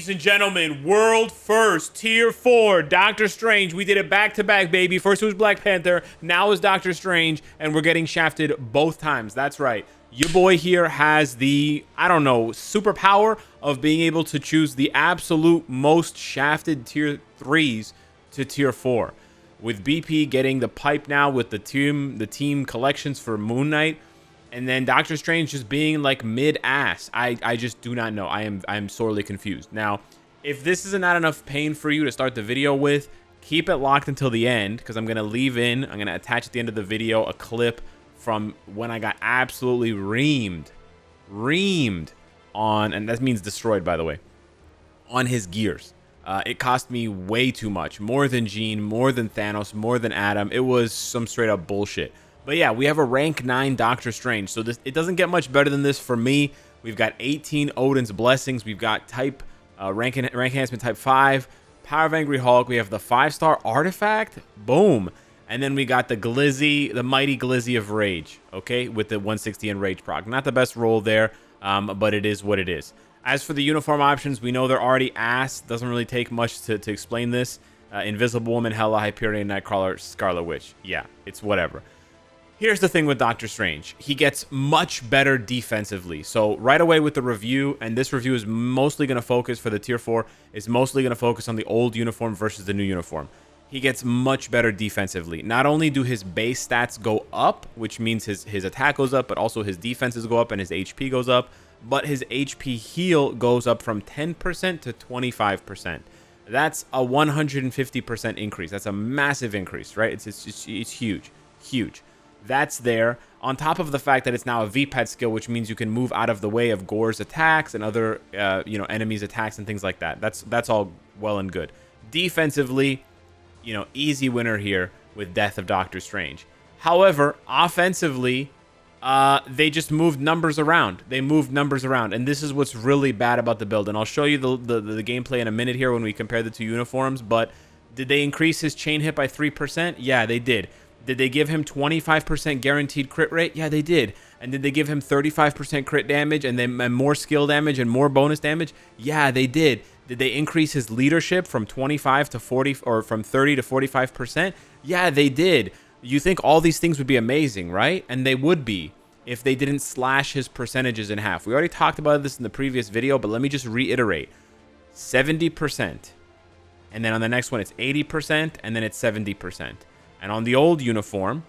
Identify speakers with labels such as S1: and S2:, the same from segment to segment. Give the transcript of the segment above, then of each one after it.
S1: Ladies and gentlemen, world first, tier 4, Doctor Strange. We did it back to back, baby. First it was Black Panther, now it's Doctor Strange, and we're getting shafted both times. That's right. Your boy here has the, I don't know, superpower of being able to choose the absolute most shafted tier 3s to tier 4. With BP getting the pipe now with the team collections for Moon Knight. And then Doctor Strange just being like mid-ass. I just do not know. I am sorely confused. Now, if this isn't not enough pain for you to start the video with, keep it locked until the end, because I'm going to leave in, I'm going to attach at the end of the video a clip from when I got absolutely reamed on, and that means destroyed, by the way, on his gears. It cost me way too much. More than Jean, more than Thanos, more than Adam. It was some straight up bullshit. But yeah, we have a rank 9 Doctor Strange. So it doesn't get much better than this for me. We've got 18 Odin's Blessings. We've got rank enhancement type 5. Power of Angry Hulk. We have the 5-star artifact. Boom. And then we got the Glizzy, the mighty Glizzy of Rage. Okay, with the 160 and Rage proc. Not the best roll there, but it is what it is. As for the uniform options, we know they're already ass. Doesn't really take much to explain this. Invisible Woman, Hela, Hyperion, Nightcrawler, Scarlet Witch. Yeah, it's whatever. Here's the thing with Doctor Strange. He gets much better defensively. So right away with the review, and this review is mostly going to focus for the tier 4, is mostly going to focus on the old uniform versus the new uniform. He gets much better defensively. Not only do his base stats go up, which means his attack goes up, but also his defenses go up and his HP goes up, but his HP heal goes up from 10% to 25%. That's a 150% increase. That's a massive increase, right? It's huge, huge. That's there, on top of the fact that it's now a VPAD skill, which means you can move out of the way of Gore's attacks and other enemies' attacks and things like that. That's all well and good. Defensively, easy winner here with Death of Doctor Strange. However, offensively, they just moved numbers around. They moved numbers around, and this is what's really bad about the build. And I'll show you the gameplay in a minute here when we compare the two uniforms. But did they increase his chain hit by 3%? Yeah, they did. Did they give him 25% guaranteed crit rate? Yeah, they did. And did they give him 35% crit damage and then more skill damage and more bonus damage? Yeah, they did. Did they increase his leadership from 25 to 40 or from 30 to 45%? Yeah, they did. You think all these things would be amazing, right? And they would be if they didn't slash his percentages in half. We already talked about this in the previous video, but let me just reiterate. 70%. And then on the next one, it's 80%, and then it's 70%. And on the old uniform,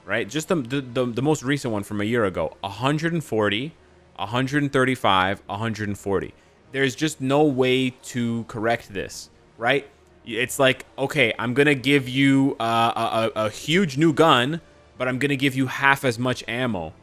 S1: right, just the most recent one from a year ago, 140, 135, 140. There's just no way to correct this, right? It's like, okay, I'm going to give you a huge new gun, but I'm going to give you half as much ammo.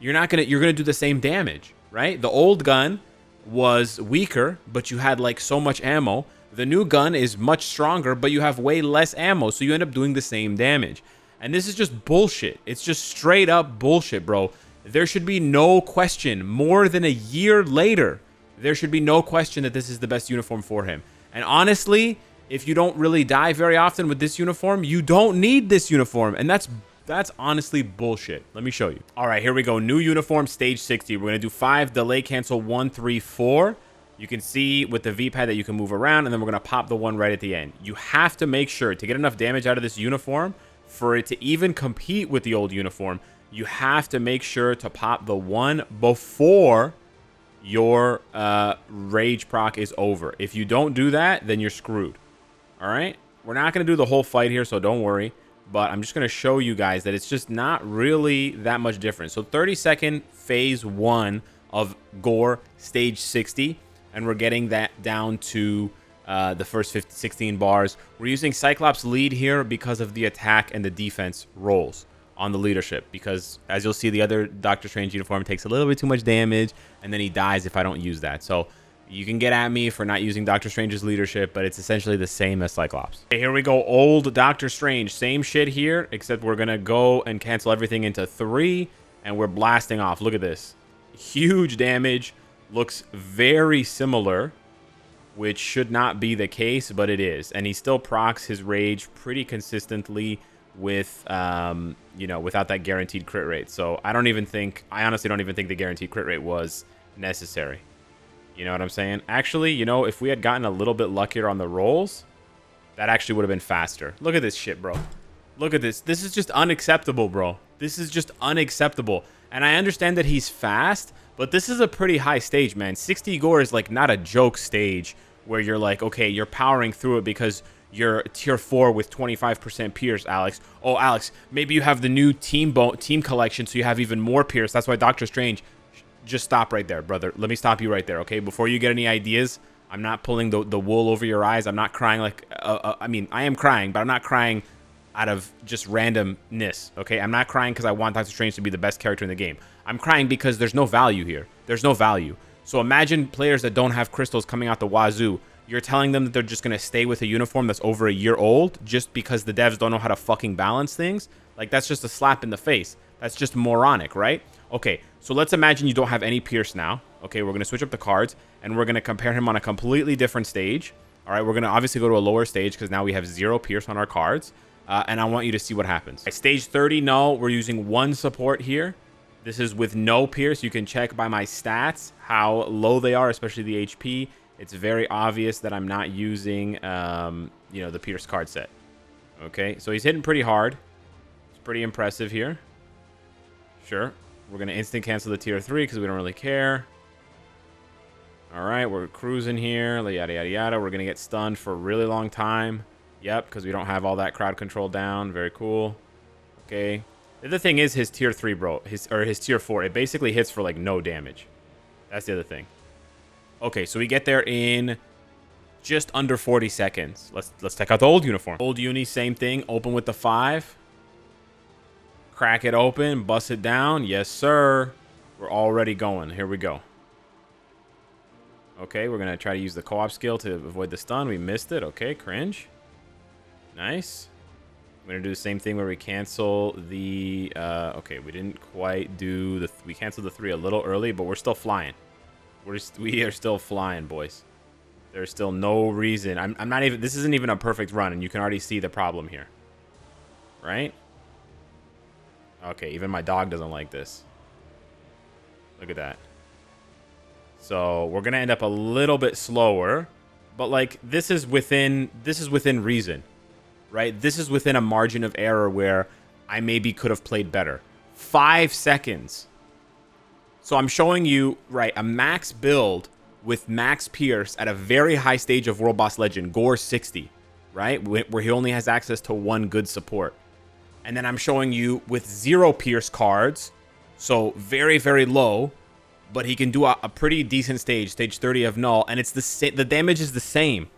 S1: You're going to do the same damage, right? The old gun was weaker, but you had like so much ammo. The new gun is much stronger, but you have way less ammo, so you end up doing the same damage. And this is just bullshit. It's just straight up bullshit, bro. There should be no question. More than a year later, there should be no question that this is the best uniform for him. And honestly, if you don't really die very often with this uniform, you don't need this uniform. And that's honestly bullshit. Let me show you. All right, here we go. New uniform, stage 60. We're going to do 5, delay, cancel, 1, 3, 4. You can see with the V-pad that you can move around, and then we're going to pop the 1 right at the end. You have to make sure to get enough damage out of this uniform for it to even compete with the old uniform. You have to make sure to pop the 1 before your rage proc is over. If you don't do that, then you're screwed. All right? We're not going to do the whole fight here, so don't worry. But I'm just going to show you guys that it's just not really that much different. So 30-second phase 1 of Gore, stage 60. And we're getting that down to the first 16 bars. We're using Cyclops lead here because of the attack and the defense rolls on the leadership. Because as you'll see, the other Doctor Strange uniform takes a little bit too much damage, and then he dies if I don't use that. So you can get at me for not using Doctor Strange's leadership, but it's essentially the same as Cyclops. Okay, here we go, old Doctor Strange. Same shit here, except we're going to go and cancel everything into 3, and we're blasting off. Look at this. Huge damage. Looks very similar, which should not be the case, but it is. And he still procs his rage pretty consistently with, without that guaranteed crit rate. So I honestly don't even think the guaranteed crit rate was necessary. You know what I'm saying? Actually, you know, if we had gotten a little bit luckier on the rolls, that actually would have been faster. Look at this shit, bro. Look at this. This is just unacceptable, bro. This is just unacceptable. And I understand that he's fast, but this is a pretty high stage, man. 60 gore is like not a joke stage where you're like, okay, you're powering through it because you're tier 4 with 25% pierce, Alex. Oh, Alex, maybe you have the new team collection, so you have even more pierce. That's why Doctor Strange... Just stop right there, brother. Let me stop you right there, okay? Before you get any ideas, I'm not pulling the wool over your eyes. I'm not crying like... I mean, I am crying, but I'm not crying out of just randomness, okay? I'm not crying because I want Doctor Strange to be the best character in the game. I'm crying because there's no value here. There's no value. So imagine players that don't have crystals coming out the wazoo. You're telling them that they're just going to stay with a uniform that's over a year old just because the devs don't know how to fucking balance things? Like, that's just a slap in the face. That's just moronic, right? Okay, so let's imagine you don't have any pierce now. Okay, we're going to switch up the cards, and we're going to compare him on a completely different stage. All right, we're going to obviously go to a lower stage because now we have 0 pierce on our cards. And I want you to see what happens. At stage 30, no, we're using 1 support here. This is with no pierce. You can check by my stats how low they are, especially the HP. It's very obvious that I'm not using, you know, the pierce card set. Okay, so he's hitting pretty hard. It's pretty impressive here. Sure. We're going to instant cancel the tier 3 because we don't really care. All right, we're cruising here. Yada, yada, yada. We're going to get stunned for a really long time. Yep, because we don't have all that crowd control down. Very cool. Okay. The other thing is his tier 3, bro. His tier 4. It basically hits for, like, no damage. That's the other thing. Okay, so we get there in just under 40 seconds. Let's check out the old uniform. Old uni, same thing. Open with the 5. Crack it open, bust it down. Yes, sir. We're already going. Here we go. Okay, we're going to try to use the co-op skill to avoid the stun. We missed it. Okay, cringe. Nice. I'm going to do the same thing where we cancel the... okay, we didn't quite do the... We canceled the 3 a little early, but we're still flying. We are still flying, boys. There's still no reason. I'm not even... This isn't even a perfect run, and you can already see the problem here. Right? Okay, even my dog doesn't like this. Look at that. So we're gonna end up a little bit slower, but like this is within reason, right? This is within a margin of error where I maybe could have played better. 5 seconds. So I'm showing you, right, a max build with max pierce at a very high stage of World Boss Legend, Gore 60, right? Where he only has access to 1 good support. And then I'm showing you with 0 pierce cards, so very, very low, but he can do a pretty decent stage 30 of null, and it's the damage is the same.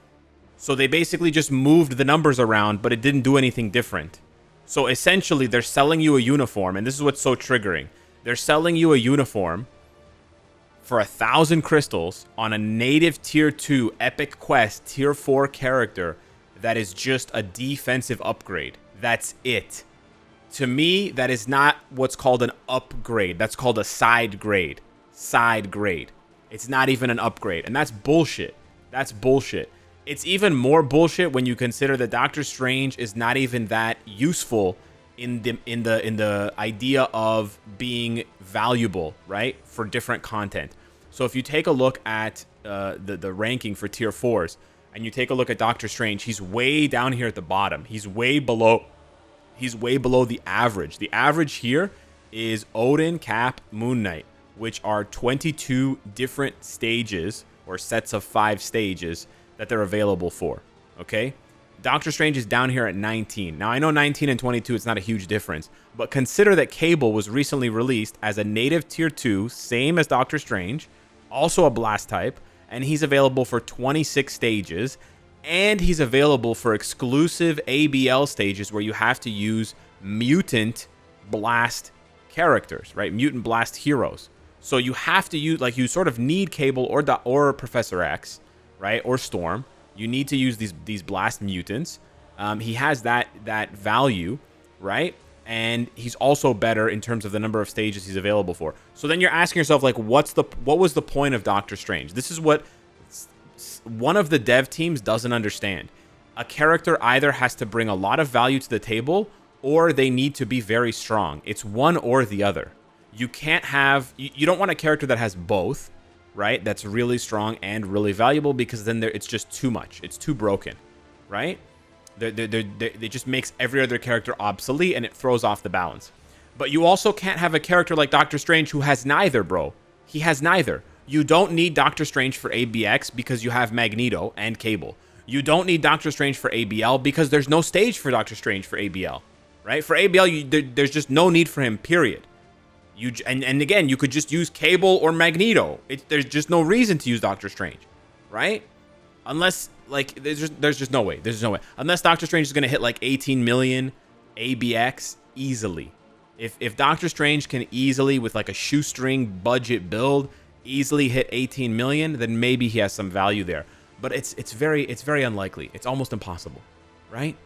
S1: So they basically just moved the numbers around, but it didn't do anything different. So essentially, they're selling you a uniform, and this is what's so triggering. They're selling you a uniform for 1,000 crystals on a native tier 2 epic quest tier 4 character that is just a defensive upgrade. That's it. To me, that is not what's called an upgrade. That's called a side grade. Side grade. It's not even an upgrade. And that's bullshit. That's bullshit. It's even more bullshit when you consider that Doctor Strange is not even that useful in the idea of being valuable, right? For different content. So if you take a look at the ranking for tier 4s, and you take a look at Doctor Strange, he's way down here at the bottom. He's way below the average. The average here is Odin, Cap, Moon Knight, which are 22 different stages or sets of 5 stages that they're available for, okay? Doctor Strange is down here at 19. Now, I know 19 and 22, it's not a huge difference, but consider that Cable was recently released as a native tier 2, same as Doctor Strange, also a blast type, and he's available for 26 stages, and he's available for exclusive ABL stages where you have to use mutant blast characters, right? Mutant blast heroes. So you have to use, like, you sort of need Cable or Professor X, right? Or Storm. You need to use these blast mutants. He has that value, right? And he's also better in terms of the number of stages he's available for. So then you're asking yourself, like, what was the point of Doctor Strange? This is what one of the dev teams doesn't understand. A character either has to bring a lot of value to the table, or they need to be very strong. It's one or the other. You can't have... You don't want a character that has both, right? That's really strong and really valuable, because then it's just too much. It's too broken, right? It just makes every other character obsolete, and it throws off the balance. But you also can't have a character like Doctor Strange who has neither, bro. He has neither. You don't need Doctor Strange for ABX because you have Magneto and Cable. You don't need Doctor Strange for ABL because there's no stage for Doctor Strange for ABL, right? For ABL, there's just no need for him, period. And again, you could just use Cable or Magneto. There's just no reason to use Doctor Strange, right? Unless, like, there's just no way. There's no way. Unless Doctor Strange is going to hit like 18 million ABX easily. If Doctor Strange can easily, with like a shoestring budget build, easily hit 18 million, then maybe he has some value there. But it's very unlikely. It's almost impossible, right?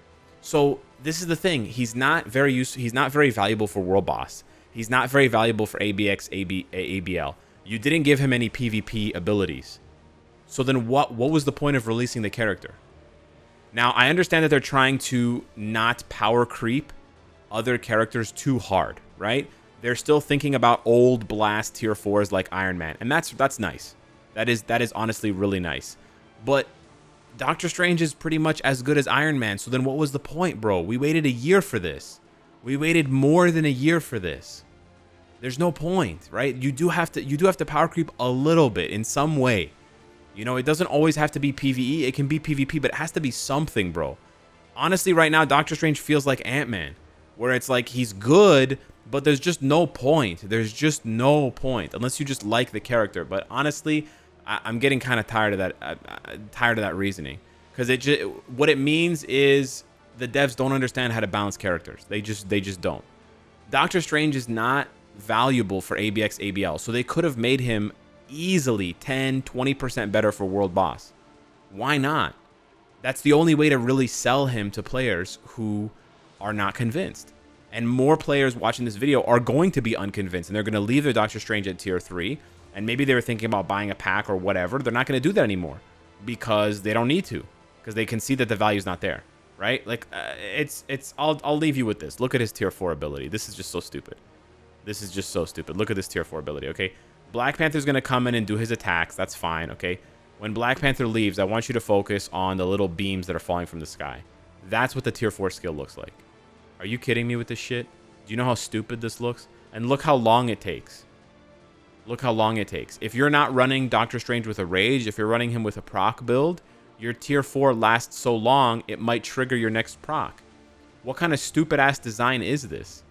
S1: So this is the thing. He's not very valuable for World Boss. He's not very valuable for ABX, ABL. You didn't give him any PvP abilities. So then what was the point of releasing the character? Now, I understand that they're trying to not power creep other characters too hard, right? They're still thinking about old blast tier 4s like Iron Man, and that's nice. That is honestly really nice. But Doctor Strange is pretty much as good as Iron Man, so then what was the point, bro? We waited a year for this. We waited more than a year for this. There's no point, right? You do have to power creep a little bit in some way. You know, it doesn't always have to be PvE. It can be PvP, but it has to be something, bro. Honestly, right now, Doctor Strange feels like Ant-Man, where it's like he's good, but there's just no point. There's just no point unless you just like the character. But honestly, I'm getting kind of tired of that reasoning, because what it means is the devs don't understand how to balance characters. They just don't. Doctor Strange is not valuable for ABX ABL, so they could have made him easily 10-20% better for World Boss. Why not? That's the only way to really sell him to players who are not convinced. And more players watching this video are going to be unconvinced, and they're going to leave their Doctor Strange at tier 3, and maybe they were thinking about buying a pack or whatever. They're not going to do that anymore because they don't need to, because they can see that the value's not there, right? Like, I'll leave you with this. Look at his tier 4 ability. This is just so stupid. This is just so stupid. Look at this tier 4 ability, okay? Black Panther's going to come in and do his attacks. That's fine, okay? When Black Panther leaves, I want you to focus on the little beams that are falling from the sky. That's what the tier 4 skill looks like. Are you kidding me with this shit? Do you know how stupid this looks? And look how long it takes. Look how long it takes. If you're not running Doctor Strange with a Rage, if you're running him with a proc build, your tier 4 lasts so long, it might trigger your next proc. What kind of stupid-ass design is this?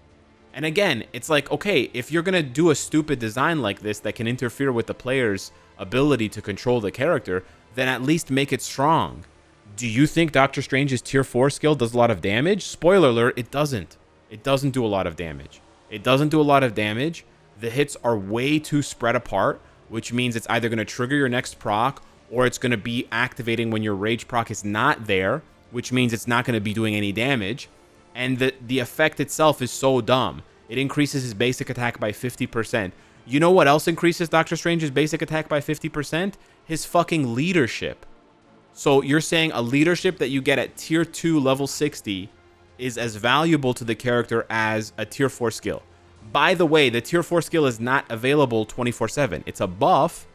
S1: And again, it's like, okay, if you're going to do a stupid design like this that can interfere with the player's ability to control the character, then at least make it strong. Do you think Doctor Strange's tier 4 skill does a lot of damage? Spoiler alert, it doesn't. It doesn't do a lot of damage. It doesn't do a lot of damage. The hits are way too spread apart, which means it's either going to trigger your next proc, or it's going to be activating when your rage proc is not there, which means it's not going to be doing any damage. And the effect itself is so dumb. It increases his basic attack by 50%. You know what else increases Doctor Strange's basic attack by 50%? His fucking leadership. So you're saying a leadership that you get at tier 2 level 60 is as valuable to the character as a tier 4 skill. By the way, the tier 4 skill is not available 24/7. It's a buff,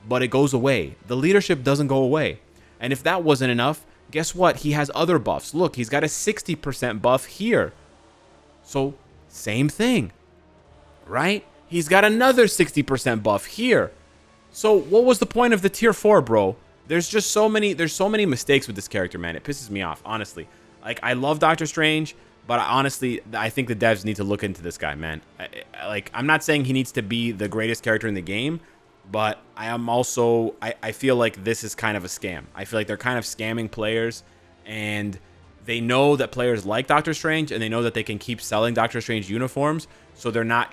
S1: but it goes away. The leadership doesn't go away. And if that wasn't enough, guess what? He has other buffs. Look, he's got a 60% buff here. So, same thing, right? He's got another 60% buff here. So, what was the point of the tier 4, bro? There's so many mistakes with this character, man. It pisses me off, honestly. Like, I love Doctor Strange, but honestly, I think the devs need to look into this guy, man. I'm not saying he needs to be the greatest character in the game, but I feel like this is kind of a scam. I feel like they're kind of scamming players, and they know that players like Doctor Strange, and they know that they can keep selling Doctor Strange uniforms, so they're not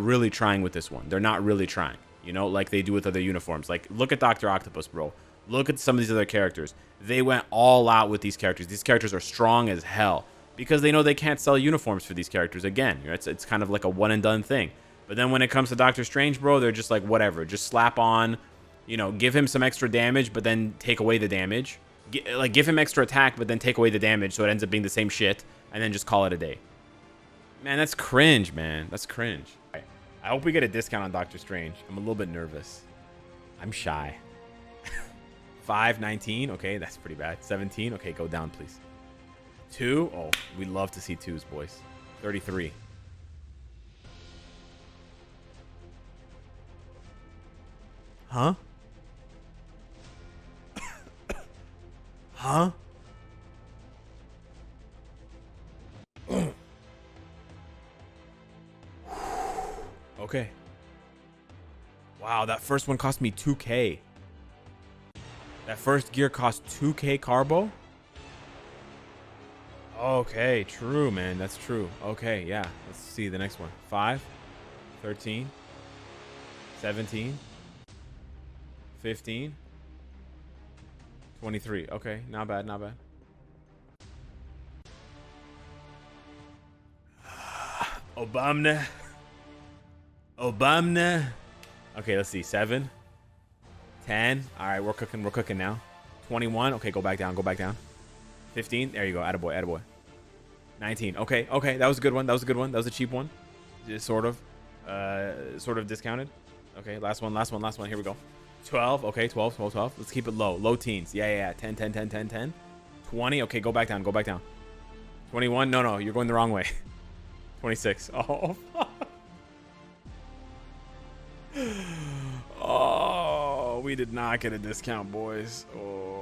S1: really trying with this one. They're not really trying, you know, like they do with other uniforms. Like, look at Dr. Octopus, bro. Look at some of these other characters. They went all out with these characters. These characters are strong as hell because they know they can't sell uniforms for these characters again. It's kind of like a one and done thing. But then when it comes to Doctor Strange, bro, they're just like, whatever. Just slap on, you know, give him some extra damage, but then take away the damage. Give him extra attack, but then take away the damage, so it ends up being the same shit, and then just call it a day. Man, that's cringe, man. That's cringe. I hope we get a discount on Doctor Strange. I'm a little bit nervous. I'm shy. 5, 19. Okay, that's pretty bad. 17. Okay, go down, please. 2. Oh, we love to see 2s, boys. 33. Huh? Huh? Okay. Wow, that first one cost me 2K. That first gear cost 2K carbo? Okay, true, man. That's true. Okay, yeah. Let's see the next one. 5, 13, 17, 15, 23. Okay, not bad, not bad. Obama. Obama. Okay, let's see. 7, 10. All right, we're cooking now. 21. Okay, go back down, go back down. 15. There you go. Attaboy, attaboy. 19. Okay, okay. That was a good one. That was a good one. That was a cheap one. Just sort of discounted. Okay, last one, last one, last one. Here we go. 12. Okay, 12, 12, 12. Let's keep it low. Low teens. Yeah, yeah, yeah. 10, 10, 10, 10, 10. 20. Okay, go back down, go back down. 21. No, no, you're going the wrong way. 26. Oh, fuck. Oh, we did not get a discount, boys. Oh.